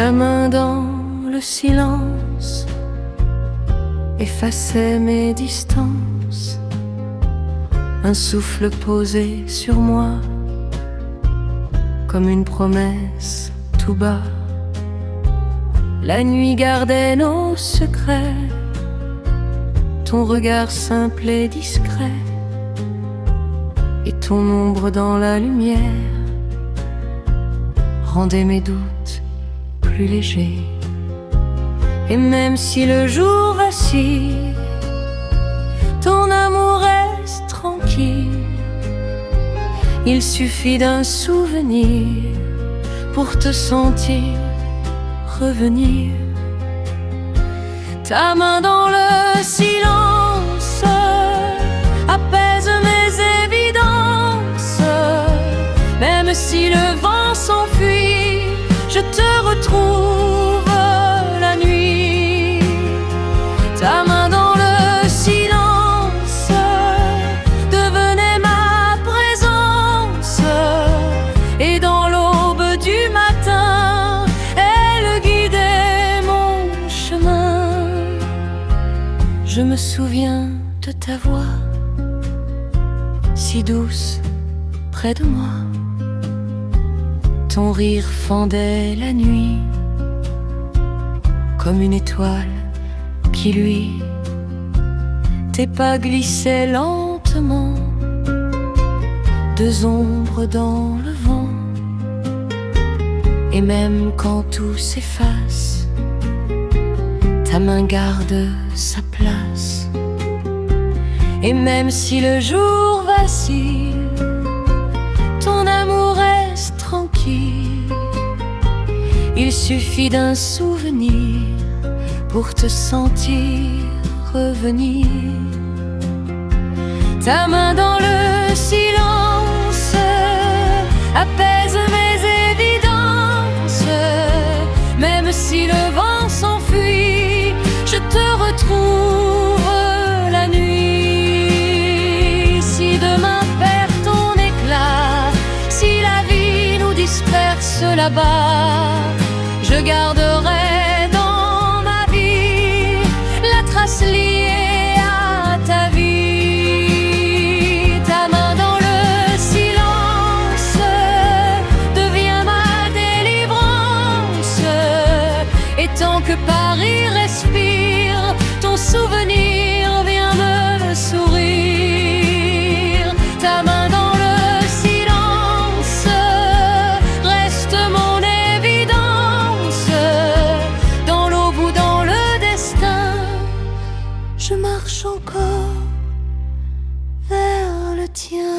Ta main dans le silence effaçait mes distances. Un souffle posé sur moi, comme une promesse tout bas. La nuit gardait nos secrets, ton regard simple et discret, et ton ombre dans la lumière rendait mes doutes plus légers. Et même si le jour vacille, ton amour reste tranquille. Il suffit d'un souvenir pour te sentir revenir. Ta main dans le silence apaise mes évidences. Même si le vent s'enfuit, je te retrouve la nuit. Ta main dans le silence devenait ma présence, et dans l'aube du matin, elle guidait mon chemin. Je me souviens de ta voix, si douce près de moi. Ton rire fendait la nuit, comme une étoile qui luit. Tes pas glissaient lentement, deux ombres dans le vent. Et même quand tout s'efface, ta main garde sa place. Et même si le jour vacille, ton amour reste tranquille. Il suffit d'un souvenir pour te sentir revenir. Ta main dans le silence apaise mes évidences. Même si le vent s'enfuit, je te retrouve la nuit. Si demain perd ton éclat, si la vie nous disperse là-bas, je garderai dans ma vie la trace liée à ta vie. Ta main dans le silence devient ma délivrance. Et tant que Paris respire, ton souvenir vient me sourire. Ta main dans le silence reste mon évidence. Dans l'aube ou dans le destin, je marche encore vers le tien.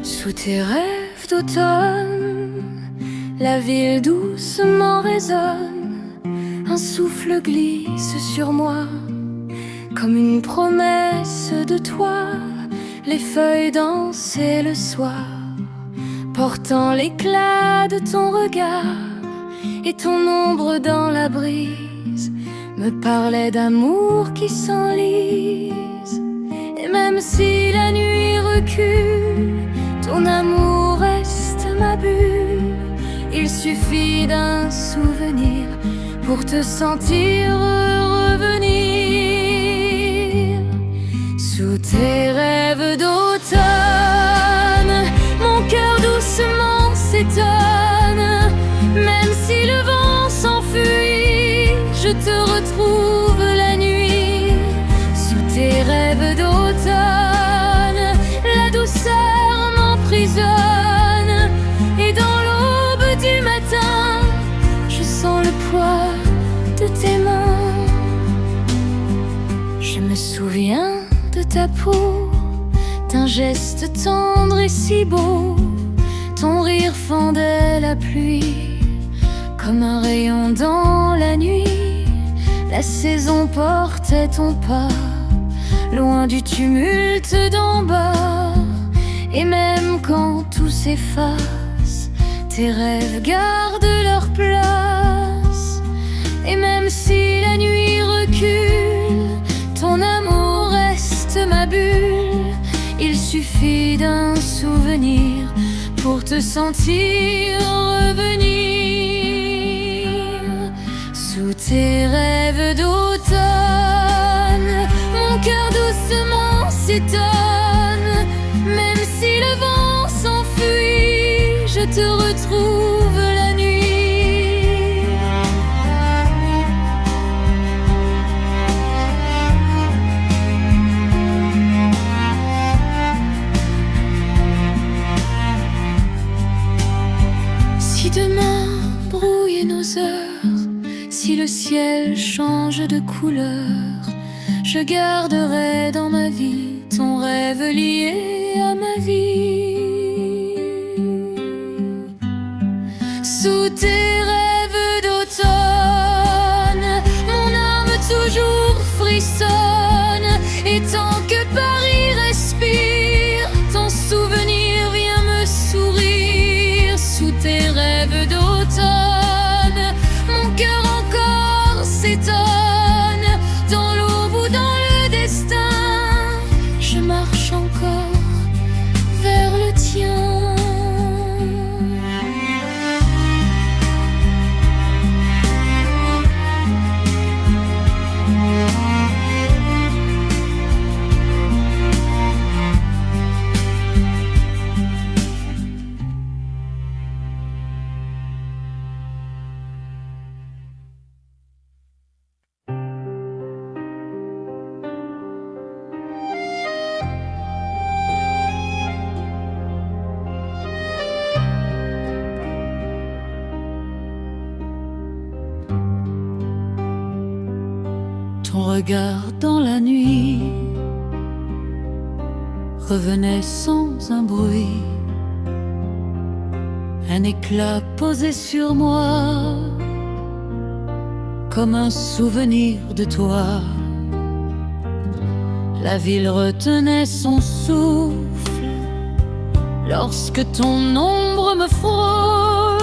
Sous tes rêves d'automne, la ville doucement résonne. Un souffle glisse sur moi, comme une promesse de toi. Les feuilles dansaient le soir, portant l'éclat de ton regard. Et ton ombre dans la brise me parlait d'amour qui s'enlise. Et même si la nuit recule, ton amour reste ma bulle. Il suffit d'un souvenir pour te sentir revenir. Sous tes rêves d'automne, mon cœur doucement s'étonne. Même si le vent s'enfuit, je te retrouve la nuit. Sous tes rêves d'automne, la douceur m'emprisonne. Et dans l'aube du matin, je sens le poids de tes mains. Je me souviens de ta peau, d'un geste tendre et si beau. Ton rire fendait la pluie, comme un rayon dans la nuit. La saison portait ton pas, loin du tumulte d'en bas. Et même quand tout s'efface, tes rêves gardent leur place. Et même si la nuit recule, ton amour reste ma bulle. Il suffit d'un souvenir pour te sentir revenir. Sous tes rêves d'automne, mon cœur doucement s'étonne. Même si le vent s'enfuit, je te retrouve la nuit. Si demain brouille nos heures, si le ciel change de couleur, je garderai dans ma vie ton rêve lié à ma vie. Sous tes rêves d'automne, mon âme toujours frissonne. Et tant que Paris respire, ton souvenir vient me sourire. Sous tes rêves d'automne, mon cœur encore s'étonne. Dans l'aube ou dans le destin, je marche encore vers le tien. Ton regard dans la nuit revenait sans un bruit, un éclat posé sur moi, comme un souvenir de toi. La ville retenait son souffle lorsque ton ombre me frôle,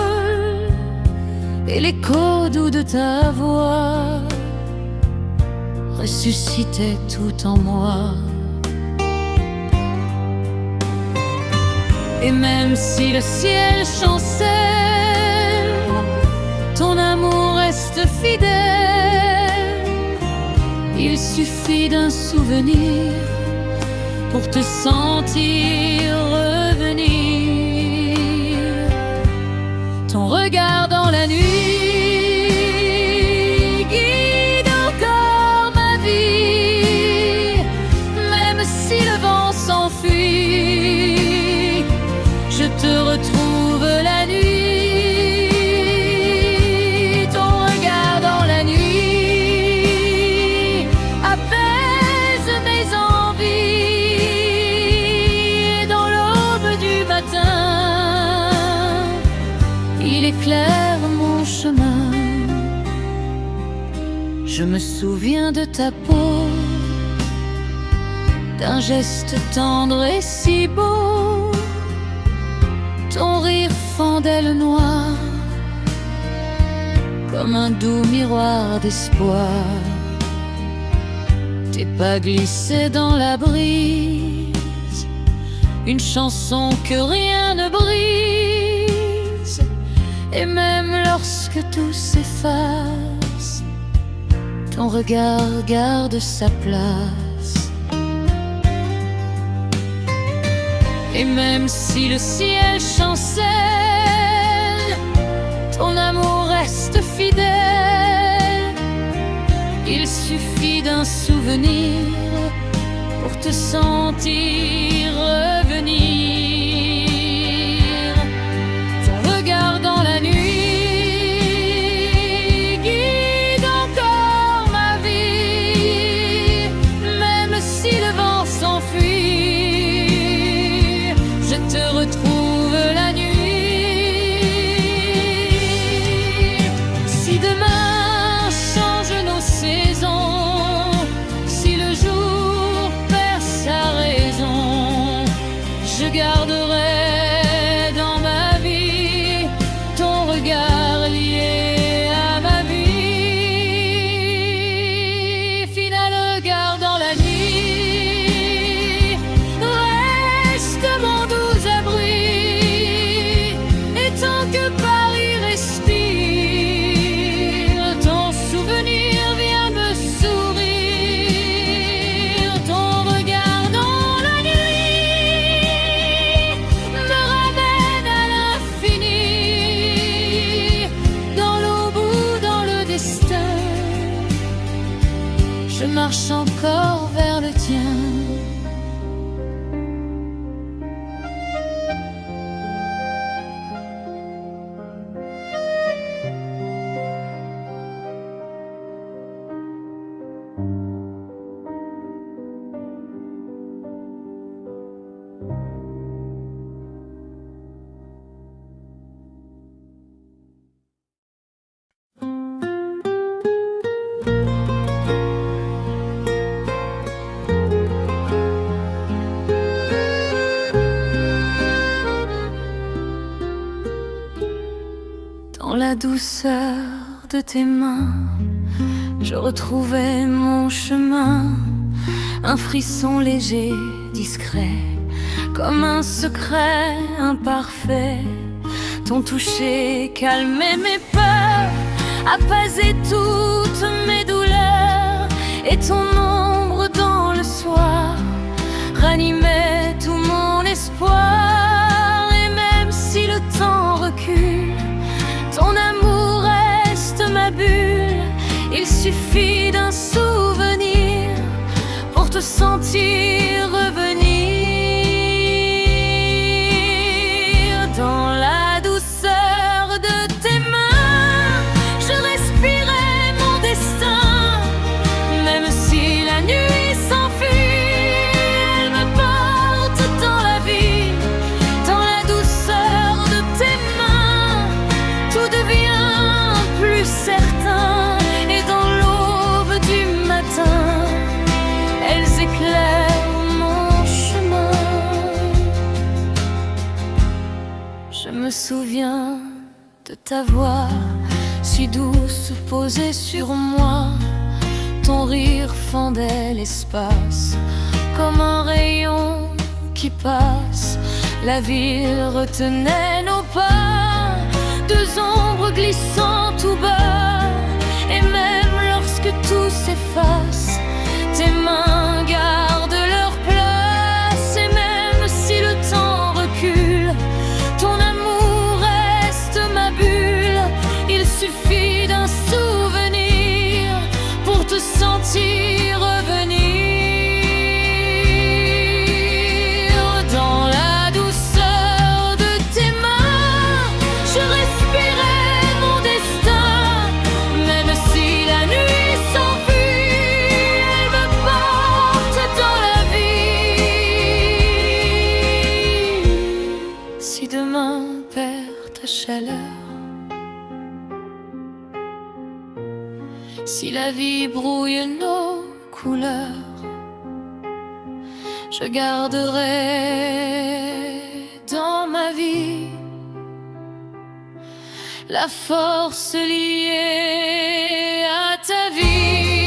et l'écho doux de ta voix ressuscitait tout en moi. Et même si le ciel chancelle, ton amour reste fidèle. Il suffit d'un souvenir pour te sentir revenir. Ton regard dans la nuit s'enfuit, je te retrouve la nuit. Ton regard dans la nuit apaise mes envies. Et dans l'aube du matin, il éclaire mon chemin. Je me souviens de ta peau, d'un geste tendre et si beau. Ton rire fendait le noir comme un doux miroir d'espoir. Tes pas glissaient dans la brise, une chanson que rien ne brise. Et même lorsque tout s'efface, ton regard garde sa place. Et même si le ciel chancelle, ton amour reste fidèle. Il suffit d'un souvenir pour te sentir revenir. Ton regard dans la nuit guide encore ma vie. Même si le vent s'enfuit, je te retrouve la nuit. Si demain change nos saisons, si le jour perd sa raison, Dans la douceur de tes mains, je retrouvais mon chemin. Un frisson léger, discret, comme un secret imparfait. Ton toucher calmait mes peurs, apaisait toutes mes douleurs. Et ton ombre dans le soir ranimait tout mon espoir. Et même si le temps recule, ton amour reste ma bulle. Il suffit d'un souvenir pour te sentir revenir. Dans la douceur de tes mains, je respirais mon destin. Même si la nuit s'enfuit, elle me porte dans la vie. Dans la douceur de tes mains, tout devient plus certain. Et dans l'aube du matin, elles éclairent mon chemin. Je me souviens de ta voix si douce posée sur moi. Ton rire fendait l'espace comme un rayon qui passe. La ville retenait nos pas, deux ombres glissant tout bas. Et même lorsque tout s'efface, tes mains gardent leur place. Et même si le temps recule, ton amour reste ma bulle. Il suffit d'un souvenir pour te sentir revenir. Dans la douceur de tes mains, je respirais mon destin. Même si la nuit s'enfuit, elle me porte dans la vie. Si demain perd ta chaleur, si la vie brouille nos couleurs, je garderai dans ma vie la force liée à ta vie.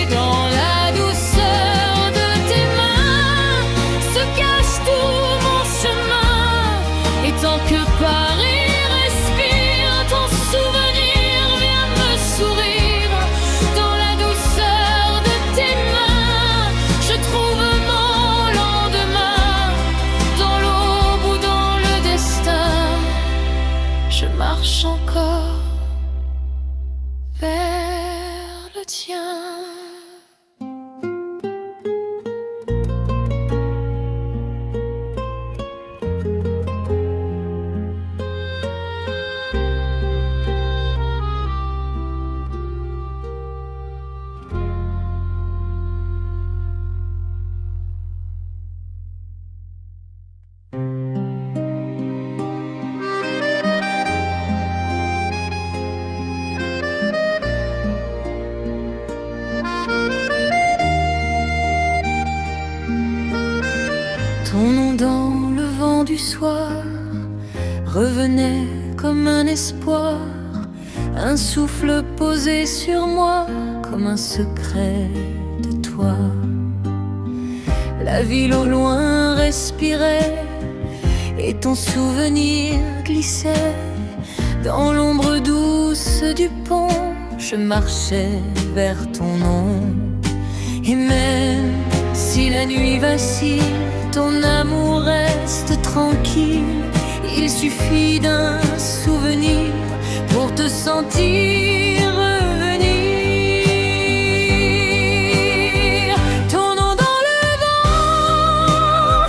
Dans la douceur de tes mains se cache tout mon chemin. Et tant que Paris respire, ton souvenir vient me sourire. Dans la douceur de tes mains, je trouve mon lendemain. Dans l'aube ou dans le destin, je marche encore vers le tien. Ton nom dans le vent du soir revenait comme un espoir. Un souffle posé sur moi comme un secret de toi. La ville au loin respirait et ton souvenir glissait. Dans l'ombre douce du pont, je marchais vers ton nom. Et même si la nuit vacille, ton amour reste tranquille. Il suffit d'un souvenir pour te sentir revenir. Ton nom dans le vent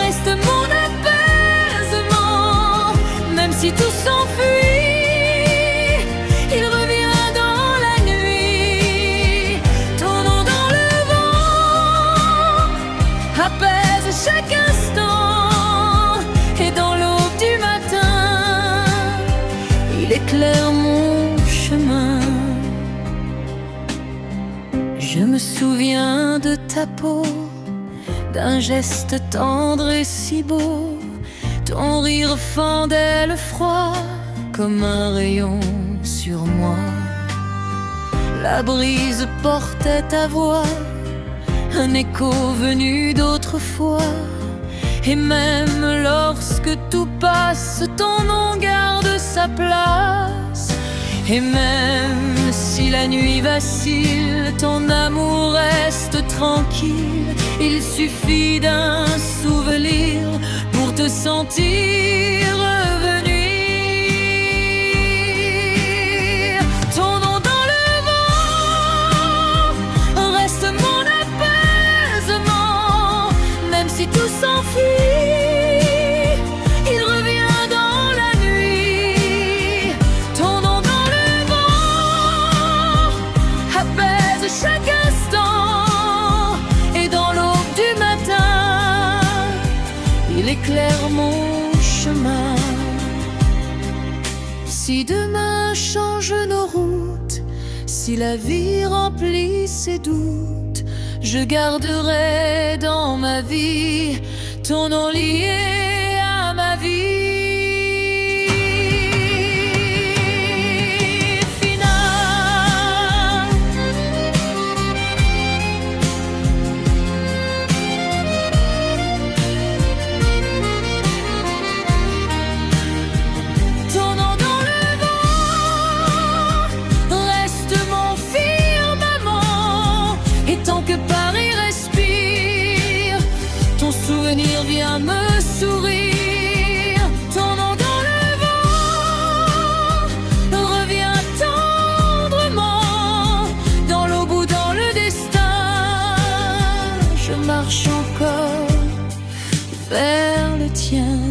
reste mon apaisement. Même si tout s'enfuit, il revient dans la nuit. Ton nom dans le vent apaise chaque instant. Et dans l'aube du matin, il éclaire mon chemin. Je me souviens de ta peau, d'un geste tendre et si beau, Ton rire fendait le froid comme un rayon sur moi. La brise portait ta voix, un écho venu d'autrefois. Et même lorsque tout passe, ton nom garde sa place. Et même si la nuit vacille, ton amour reste tranquille. Il suffit d'un souvenir pour te sentir revenir. Ton nom dans le vent reste mon apaisement. Même si tout s'enfuit, il revient dans la nuit. Ton nom dans le vent apaise chaque instant. Et dans l'aube du matin, il éclaire mon chemin. Si demain change nos routes, si la vie remplit ses doutes, je garderai dans ma vie ton nom lié à ma vie. Souvenir vient me sourire. Ton nom dans le vent revient tendrement. Dans l'aube ou dans le destin, je marche encore vers le tien.